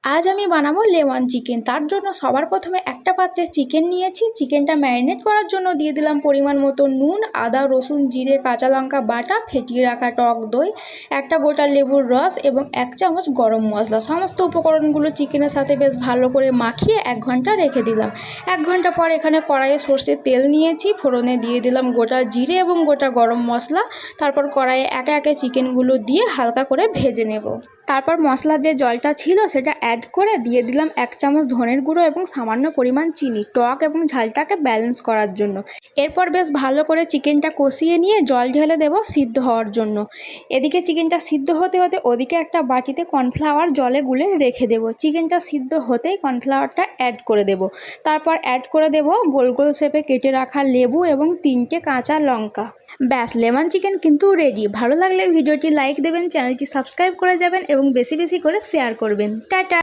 আজ আমি বানাবো লেমন চিকেন। তার জন্য সবার প্রথমে একটা পাত্রে চিকেন নিয়েছি। চিকেনটা ম্যারিনেট করার জন্য দিয়ে দিলাম পরিমাণ মতো নুন, আদা, রসুন, জিরে, কাঁচা লঙ্কা বাটা, ফেটিয়ে রাখা টক দই, একটা গোটা লেবুর রস এবং 1 চামচ গরম মশলা। সমস্ত উপকরণগুলো চিকেনের সাথে বেশ ভালো করে মাখিয়ে 1 ঘন্টা রেখে দিলাম। 1 ঘন্টা পর এখানে কড়াইয়ে সর্ষের তেল নিয়েছি। ফোড়নে দিয়ে দিলাম গোটা জিরে এবং গোটা গরম মশলা। তারপর কড়াইয়ে একে একে চিকেনগুলো দিয়ে হালকা করে ভেজে নেব। তারপর মশলার যে জলটা ছিল সেটা অ্যাড করে দিয়ে দিলাম 1 চামচ ধনের গুঁড়ো এবং সামান্য পরিমাণ চিনি, টক এবং ঝালটাকে ব্যালেন্স করার জন্য। এরপর বেশ ভালো করে চিকেনটা কষিয়ে নিয়ে জল ঢেলে দেবো সিদ্ধ হওয়ার জন্য। এদিকে চিকেনটা সিদ্ধ হতে হতে ওদিকে একটা বাটিতে কর্নফ্লাওয়ার জলে গুলে রেখে দেবো। চিকেনটা সিদ্ধ হতেই কর্নফ্লাওয়ারটা অ্যাড করে দেবো। তারপর অ্যাড করে দেবো গোল গোল শেপে কেটে রাখা লেবু এবং 3টে কাঁচা লঙ্কা। ব্যাস, লেমন চিকেন কিন্তু রেডি। ভালো লাগলে ভিডিওটি লাইক দেবেন, চ্যানেলটি সাবস্ক্রাইব করে যাবেন এবং বেশি বেশি করে শেয়ার করবেন। টাটা।